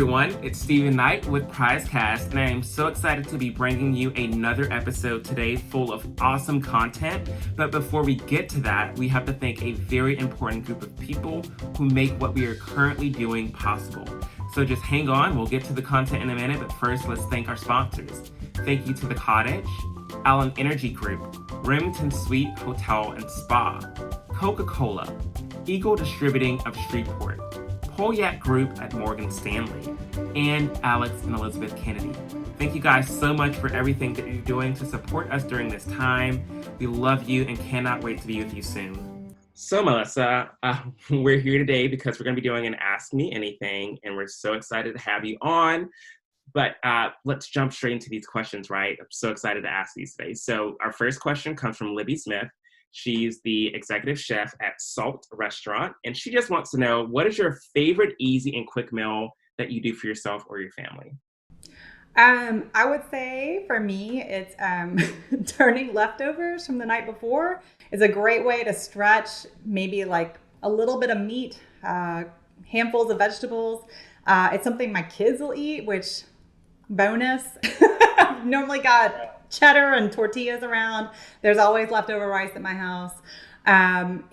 everyone, it's Stephen Knight with PrizeCast, and I am so excited to be bringing you another episode today full of awesome content. But before we get to that, we have to thank a very important group of people who make what we are currently doing possible. So just hang on, we'll get to the content in a minute, but first let's thank our sponsors. Thank you to The Cottage, Allen Energy Group, Remington Suite Hotel and Spa, Coca-Cola, Eagle Distributing of Shreveport, Polyak Group at Morgan Stanley, and Alex and Elizabeth Kennedy. Thank you guys so much for everything that you're doing to support us during this time. We love you and cannot wait to be with you soon. So Melissa, we're here today because we're going to be doing an Ask Me Anything, and we're so excited to have you on. But let's jump straight into these questions, right? I'm so excited to ask these today. So our first question comes from Libby Smith. She's the executive chef at Salt Restaurant, and she just wants to know, what is your favorite easy and quick meal that you do for yourself or your family? I would say for me, it's turning leftovers from the night before is a great way to stretch maybe like a little bit of meat, handfuls of vegetables. It's something my kids will eat, which bonus. I've normally got cheddar and tortillas around. There's always leftover rice at my house. And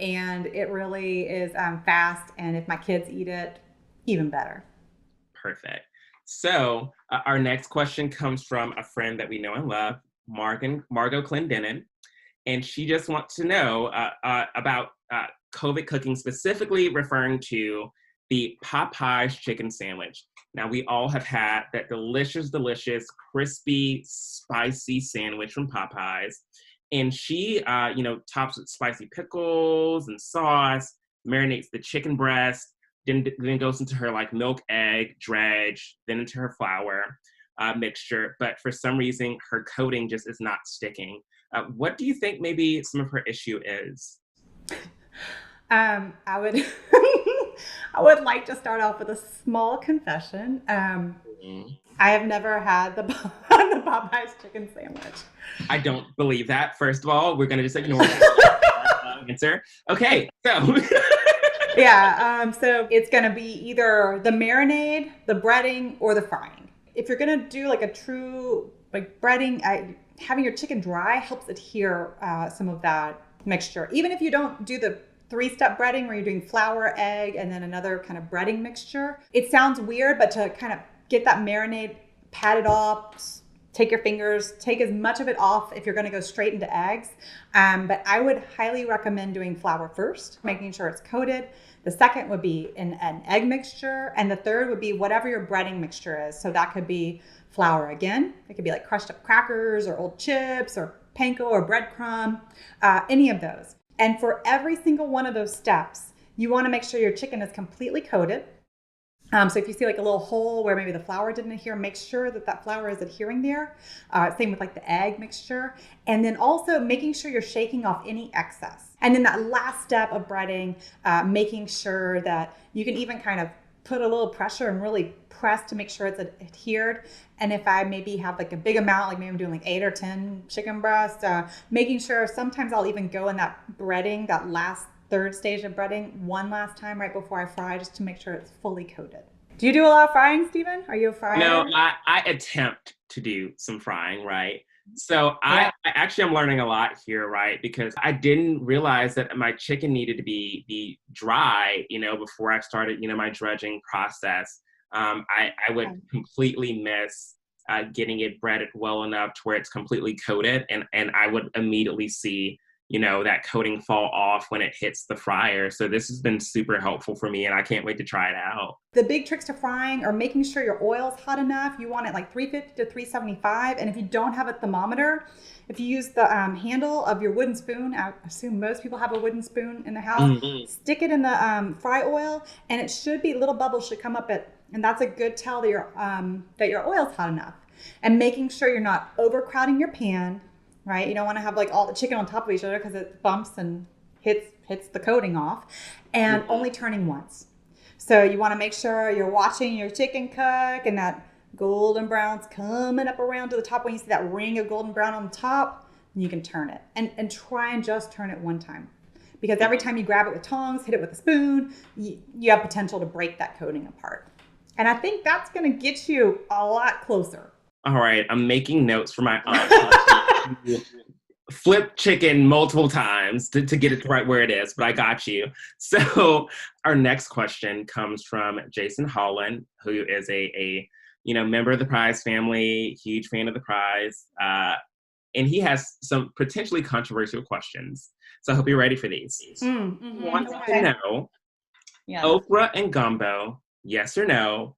it really is fast. And if my kids eat it, even better. Perfect. So our next question comes from a friend that we know and love, Margot Clendenin. And she just wants to know about COVID cooking, specifically referring to the Popeyes chicken sandwich. Now, we all have had that delicious, crispy, spicy sandwich from Popeyes. And she, tops with spicy pickles and sauce, marinates the chicken breast, then goes into her like milk, egg, dredge, then into her flour mixture. But for some reason, her coating just is not sticking. What do you think maybe some of her issue is? I would I would like to start off with a small confession. I have never had the Popeyes chicken sandwich. I don't believe that. First of all, we're going to just ignore that answer. Okay, so. Yeah, so it's going to be either the marinade, the breading, or the frying. If you're going to do like a true like breading, having your chicken dry helps adhere some of that mixture. Even if you don't do the 3-step breading where you're doing flour, egg, and then another kind of breading mixture. It sounds weird, but to kind of get that marinade, pat it off, take your fingers, take as much of it off if you're going to go straight into eggs. But I would highly recommend doing flour first, making sure it's coated. The second would be an egg mixture. And the third would be whatever your breading mixture is. So that could be flour again. It could be like crushed up crackers or old chips or panko or breadcrumb, any of those. And for every single one of those steps, you want to make sure your chicken is completely coated. So if you see like a little hole where maybe the flour didn't adhere, make sure that flour is adhering there. Same with like the egg mixture. And then also making sure you're shaking off any excess. And then that last step of breading, making sure that you can even kind of put a little pressure and really press to make sure it's adhered. And if I maybe have like a big amount, like maybe I'm doing like 8 or 10 chicken breasts, making sure sometimes I'll even go in that breading, that last third stage of breading one last time right before I fry, just to make sure it's fully coated. Do you do a lot of frying, Stephen? Are you a fryer? No, I attempt to do some frying, right? So I actually am learning a lot here, right? Because I didn't realize that my chicken needed to be dry, before I started, my dredging process. I would completely miss getting it breaded well enough to where it's completely coated, and I would immediately see that coating fall off when it hits the fryer. So this has been super helpful for me, and I can't wait to try it out. The big tricks to frying are making sure your oil's hot enough. You want it like 350 to 375. And if you don't have a thermometer, if you use the handle of your wooden spoon, I assume most people have a wooden spoon in the house, stick it in the fry oil, and it should be, little bubbles should come up and that's a good tell that your oil's hot enough. And making sure you're not overcrowding your pan, right? You don't want to have like all the chicken on top of each other because it bumps and hits the coating off, and only turning once. So you want to make sure you're watching your chicken cook and that golden brown's coming up around to the top. When you see that ring of golden brown on the top, you can turn it and try and just turn it one time. Because every time you grab it with tongs, hit it with a spoon, you have potential to break that coating apart. And I think that's going to get you a lot closer. All right, I'm making notes for my aunt. Flip chicken multiple times to get it right where it is, but I got you. So our next question comes from Jason Holland, who is a member of the Prize family, huge fan of the Prize, and he has some potentially controversial questions. So I hope you're ready for these. He wants to know okra and gumbo, yes or no,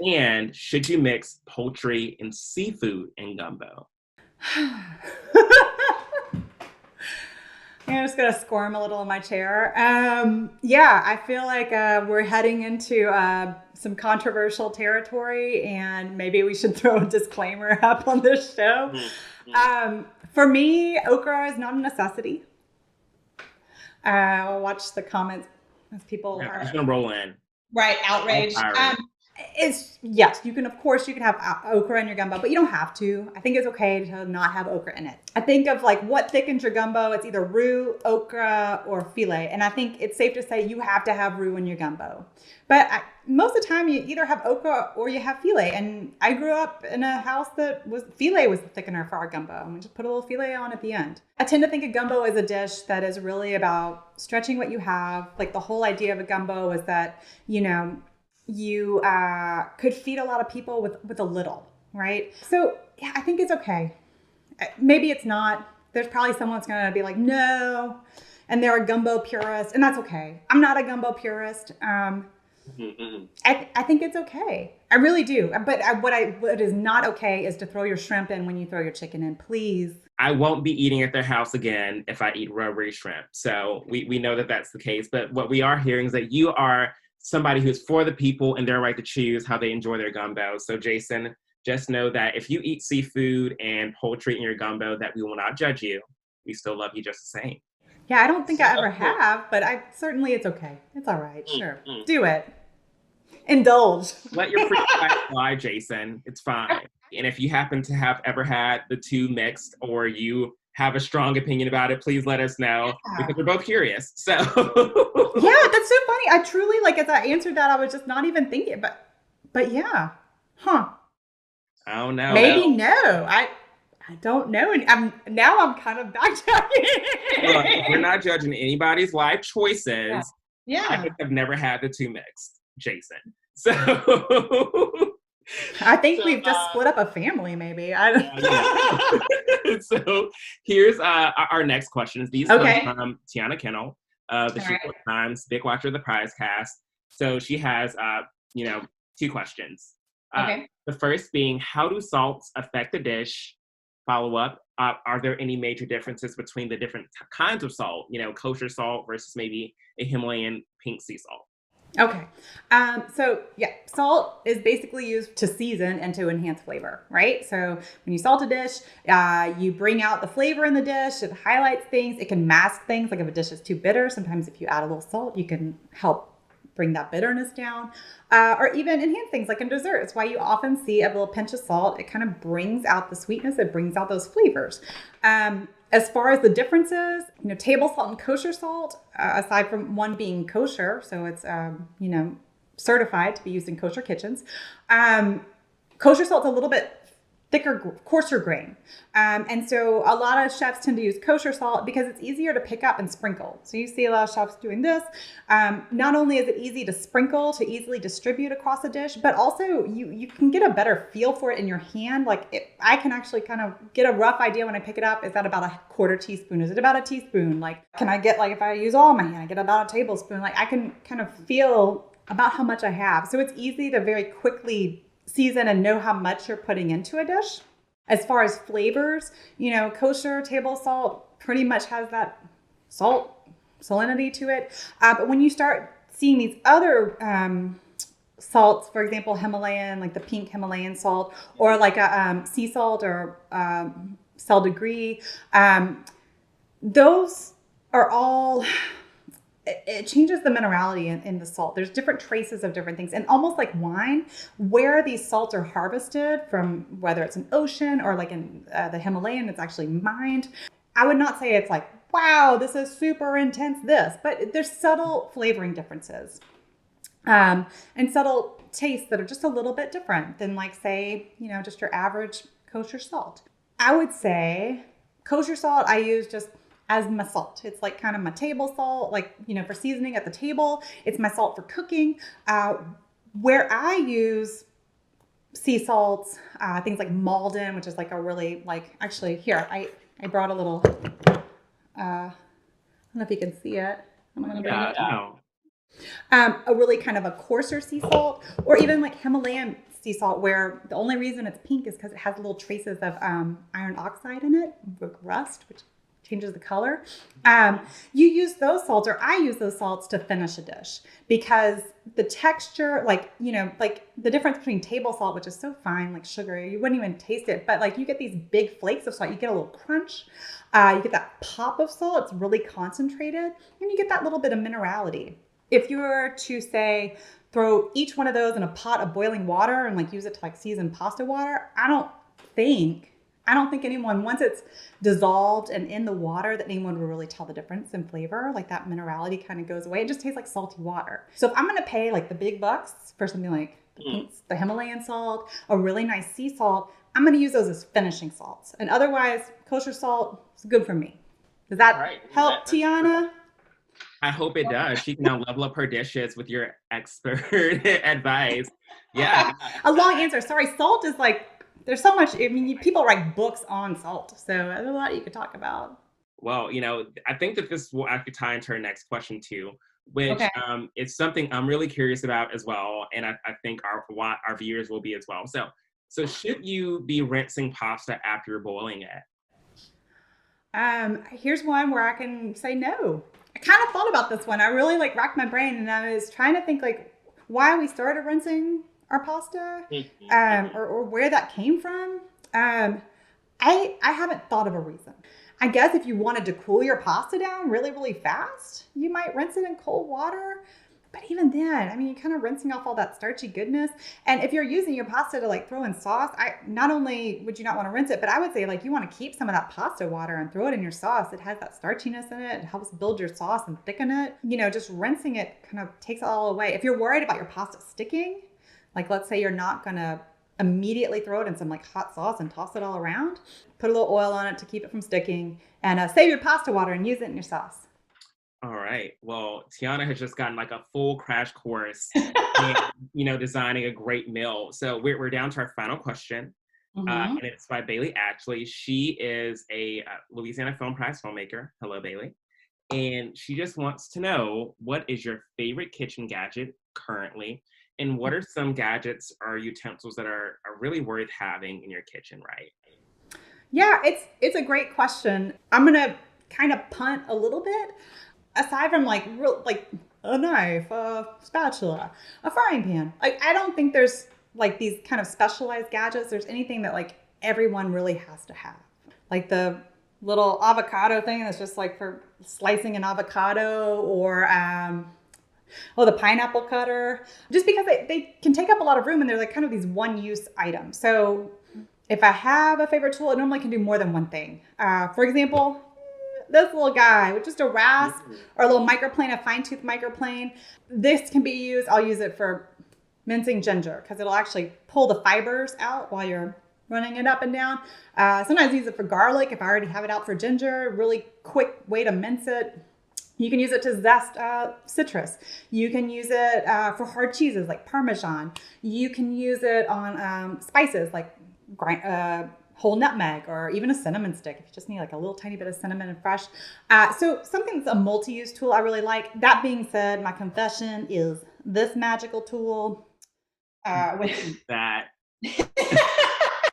and should you mix poultry and seafood in gumbo? I'm just gonna squirm a little in my chair. Yeah, I feel like we're heading into some controversial territory, and maybe we should throw a disclaimer up on this show. For me, okra is not a necessity. I'll watch the comments as people I'm are just gonna roll in. right outraged. It's yes, you can have okra in your gumbo, but you don't have to. I think it's okay to not have okra in it. I think of like what thickens your gumbo. It's either roux, okra, or filet, and I think it's safe to say you have to have roux in your gumbo. But most of the time, you either have okra or you have filet. And I grew up in a house that filet was the thickener for our gumbo, and we just put a little filet on at the end. I tend to think of gumbo as a dish that is really about stretching what you have. Like the whole idea of a gumbo is that you could feed a lot of people with a little, right? So yeah, I think it's okay. Maybe it's not. There's probably someone that's going to be like, no, and they're a gumbo purist, and that's okay. I'm not a gumbo purist. I think it's okay. I really do. But what is not okay is to throw your shrimp in when you throw your chicken in, please. I won't be eating at their house again if I eat rubbery shrimp. So we know that that's the case. But what we are hearing is that you are somebody who's for the people and their right to choose how they enjoy their gumbo. So Jason, just know that if you eat seafood and poultry in your gumbo, that we will not judge you. We still love you just the same. Yeah, I don't think I ever have, but it's okay. It's all right. Sure. Do it. Indulge. Let your free time fly, Jason. It's fine. And if you happen to have ever had the two mixed, or you have a strong opinion about it, please let us know, because we're both curious. So yeah, that's so funny. I truly, like, as I answered that, I was just not even thinking, but yeah. Huh. I don't know. Maybe no. I don't know. And I'm kind of backtracking. Look, we're not judging anybody's life choices. Yeah. I have never had the two mixed, Jason. So I think we've just split up a family, maybe. So here's our next questions. These come from Tiana Kennel, the Shreveport Times, big watcher of the PrizeCast. So she has, two questions. The first being, how do salts affect the dish? Follow up, are there any major differences between the different kinds of salt? Kosher salt versus maybe a Himalayan pink sea salt. Okay. Salt is basically used to season and to enhance flavor, right? So when you salt a dish, you bring out the flavor in the dish. It highlights things. It can mask things. Like if a dish is too bitter, sometimes if you add a little salt, you can help bring that bitterness down, or even enhance things like in desserts. Why you often see a little pinch of salt. It kind of brings out the sweetness. It brings out those flavors. As far as the differences, table salt and kosher salt, aside from one being kosher, so it's, certified to be used in kosher kitchens. Kosher salt's a little bit thicker, coarser grain. And so a lot of chefs tend to use kosher salt because it's easier to pick up and sprinkle. So you see a lot of chefs doing this. Not only is it easy to sprinkle, to easily distribute across a dish, but also you can get a better feel for it in your hand. I can actually kind of get a rough idea when I pick it up. Is that about a quarter teaspoon? Is it about a teaspoon? Can I get, if I use all my hand, I get about a tablespoon. I can kind of feel about how much I have. So it's easy to very quickly season and know how much you're putting into a dish. As far as flavors, kosher table salt pretty much has that salinity to it. But when you start seeing these other salts, for example, Himalayan, like the pink Himalayan salt, or like a sea salt or sal de gris, those are all... It changes the minerality in the salt. There's different traces of different things. And almost like wine, where these salts are harvested from, whether it's an ocean or like in the Himalayan, it's actually mined. I would not say it's like, wow, this is super intense but there's subtle flavoring differences. And subtle tastes that are just a little bit different than like, say, just your average kosher salt. I would say kosher salt I use just as my salt. It's like kind of my table salt, like, for seasoning at the table. It's my salt for cooking. Where I use sea salts, things like Malden, which is like a really actually here, I brought a little, I don't know if you can see it. I'm going to bring it up. A really kind of a coarser sea salt, or even like Himalayan sea salt, where the only reason it's pink is because it has little traces of iron oxide in it, with rust, which changes the color. You use those salts, or I use those salts to finish a dish, because the texture, like the difference between table salt, which is so fine, like sugar, you wouldn't even taste it, but like you get these big flakes of salt, you get a little crunch, you get that pop of salt, it's really concentrated, and you get that little bit of minerality. If you were to say, throw each one of those in a pot of boiling water and like use it to like season pasta water, I don't think anyone, once it's dissolved and in the water, that anyone would really tell the difference in flavor. Like that minerality kind of goes away. It just tastes like salty water. So if I'm going to pay like the big bucks for something like the Himalayan salt, a really nice sea salt, I'm going to use those as finishing salts. And otherwise, kosher salt is good for me. Does that help, Tiana? I hope it does. She can now level up her dishes with your expert advice. Yeah. A long answer. Sorry, salt is like, there's so much, people write books on salt. So there's a lot you could talk about. Well, I think that this will actually tie into our next question too, which is something I'm really curious about as well. And I think our viewers will be as well. So should you be rinsing pasta after you're boiling it? Here's one where I can say no. I kind of thought about this one. I really racked my brain, and I was trying to think why we started rinsing our pasta, or where that came from. I haven't thought of a reason. I guess if you wanted to cool your pasta down really, really fast, you might rinse it in cold water. But even then, you're kind of rinsing off all that starchy goodness. And if you're using your pasta to throw in sauce, not only would you not want to rinse it, but I would say you want to keep some of that pasta water and throw it in your sauce. It has that starchiness in it. It helps build your sauce and thicken it. Just rinsing it kind of takes it all away. If you're worried about your pasta sticking, let's say you're not going to immediately throw it in some hot sauce and toss it all around, put a little oil on it to keep it from sticking, and save your pasta water and use it in your sauce. All right. Well, Tiana has just gotten a full crash course in, designing a great meal. So we're down to our final question. And it's by Bailey Ashley. She is a Louisiana Film Prize filmmaker. Hello, Bailey. And she just wants to know, what is your favorite kitchen gadget currently? And what are some gadgets or utensils that are really worth having in your kitchen, right? Yeah, it's a great question. I'm going to kind of punt a little bit. Aside from a knife, a spatula, a frying pan, I don't think there's these kind of specialized gadgets. There's anything that everyone really has to have. The little avocado thing that's just for slicing an avocado, or the pineapple cutter, just because they can take up a lot of room, and they're kind of these one-use items. So if I have a favorite tool, it normally can do more than one thing. For example, this little guy with just a rasp or a little microplane, a fine-tooth microplane. This can be used, I'll use it for mincing ginger, because it'll actually pull the fibers out while you're running it up and down. Sometimes I use it for garlic if I already have it out for ginger. Really quick way to mince it. You can use it to zest citrus. You can use it for hard cheeses like Parmesan. You can use it on spices like whole nutmeg, or even a cinnamon stick if you just need a little tiny bit of cinnamon and fresh. So something that's a multi-use tool I really like. That being said, my confession is this magical tool. That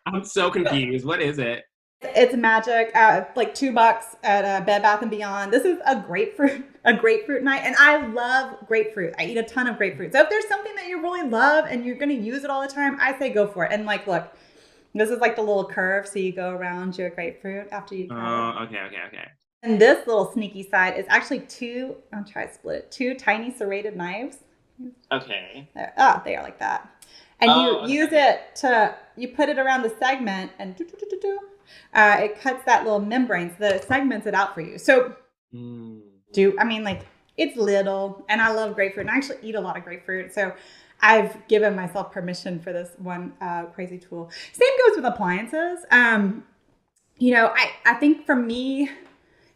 I'm so confused. What is it? It's magic. $2 at Bed Bath & Beyond. This is a grapefruit night, and I love grapefruit. I eat a ton of grapefruit. So if there's something that you really love and you're going to use it all the time, I say go for it. And look, this is the little curve, so you go around your grapefruit after you cut it. Oh, okay. And this little sneaky side is actually I'll try to split it, 2 tiny serrated knives. Okay. There, they are like that. And you use it you put it around the segment, and it cuts that little membrane, so that it segments it out for you. So it's little, and I love grapefruit, and I actually eat a lot of grapefruit. So I've given myself permission for this one crazy tool. Same goes with appliances. I think for me,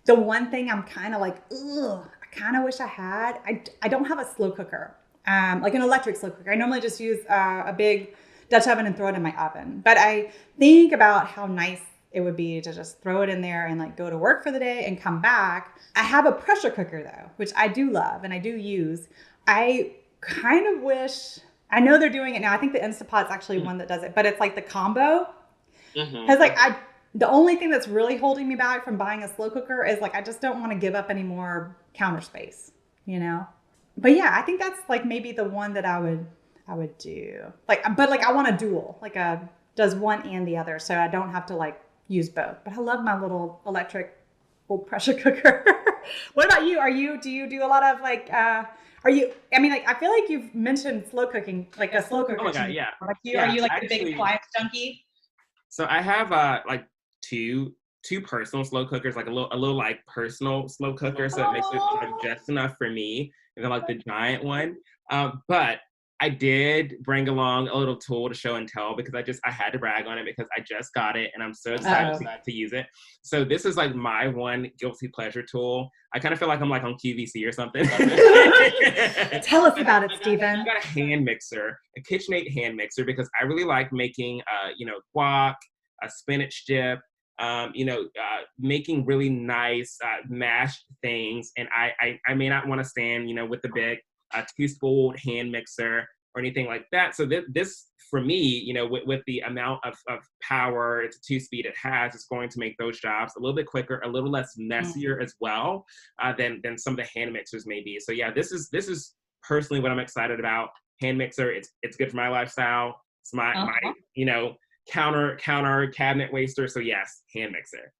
the one thing I'm kind of like, ugh, I kind of wish I had, I don't have a slow cooker, like an electric slow cooker. I normally just use a big Dutch oven and throw it in my oven. But I think about how nice it would be to just throw it in there and like go to work for the day and come back. I have a pressure cooker though, which I do love and I do use. I kind of wish, I know they're doing it now. I think the Instapot's actually one that does it, but it's like the combo. Because like the only thing that's really holding me back from buying a slow cooker is like I just don't want to give up any more counter space, you know? But yeah, I think that's like maybe the one that I would do. But I want a dual, like does one and the other, so I don't have to like use both. But I love my little electric old pressure cooker. What about you? Do you do a lot of like I feel like you've mentioned slow cooking, like a slow cooker. Oh my God, yeah. Are you like a big appliance junkie? So I have like two personal slow cookers, like a little like personal slow cooker, so it makes it just enough for me, and then like the giant one. But I did bring along a little tool to show and tell because I had to brag on it because I just got it and I'm so excited to use it. So this is like my one guilty pleasure tool. I kind of feel like I'm like on QVC or something. Tell us about it, Stephen. I got a hand mixer, a KitchenAid hand mixer, because I really like making guac, a spinach dip, making really nice mashed things. And I may not want to stand, with the big 2-spool hand mixer or anything like that. So this for me, with the amount of power, it's a 2-speed it has, it's going to make those jobs a little bit quicker, a little less messier as well than some of the hand mixers may be. So yeah, this is personally what I'm excited about. Hand mixer, it's good for my lifestyle. It's my counter cabinet waster. So yes, hand mixer.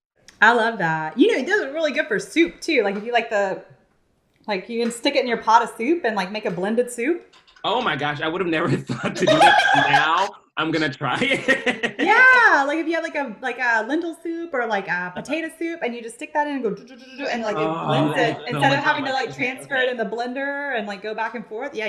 I love that. It does it really good for soup too. Like if you like you can stick it in your pot of soup and like make a blended soup. Oh my gosh, I would have never thought to do that. Now I'm gonna try it. Yeah, like if you have like a lentil soup or like a potato soup, and you just stick that in and go and like it blends it instead of having to like transfer it in the blender and like go back and forth. Yeah,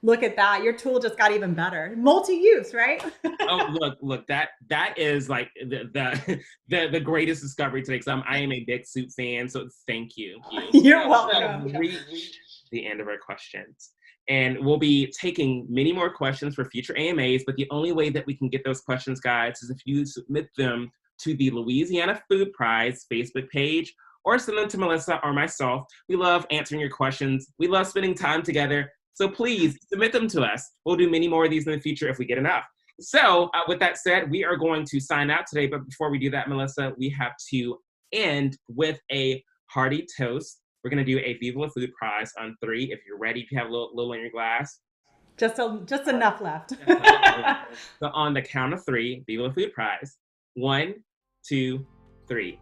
look at that. Your tool just got even better. Multi-use, right? Oh, look, that is like the greatest discovery today, because I am a big soup fan, so thank you. You're welcome. We reached the end of our questions. And we'll be taking many more questions for future AMAs, but the only way that we can get those questions, guys, is if you submit them to the Louisiana Food Prize Facebook page, or send them to Melissa or myself. We love answering your questions. We love spending time together. So please submit them to us. We'll do many more of these in the future if we get enough. So with that said, we are going to sign out today. But before we do that, Melissa, we have to end with a hearty toast. We're going to do a Viva La Food Prize on 3. If you're ready, if you have a little in your glass. Just enough left. So on the count of 3, Viva La Food Prize. 1, 2, 3.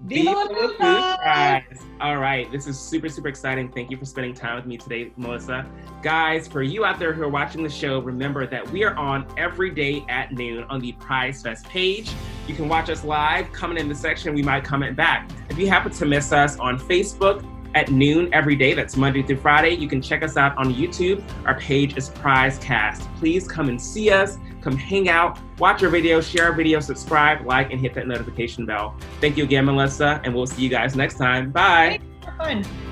Viva La Food Prize! All right, this is super, super exciting. Thank you for spending time with me today, Melissa. Guys, for you out there who are watching the show, remember that we are on every day at noon on the PrizeFest page. You can watch us live. Comment in the section, we might comment back. If you happen to miss us on Facebook at noon every day, that's Monday through Friday, you can check us out on YouTube. Our page is PrizeCast. Please come and see us. Come hang out, watch our video, share our video, subscribe, like, and hit that notification bell. Thank you again, Melissa, and we'll see you guys next time. Bye. Thanks for fun.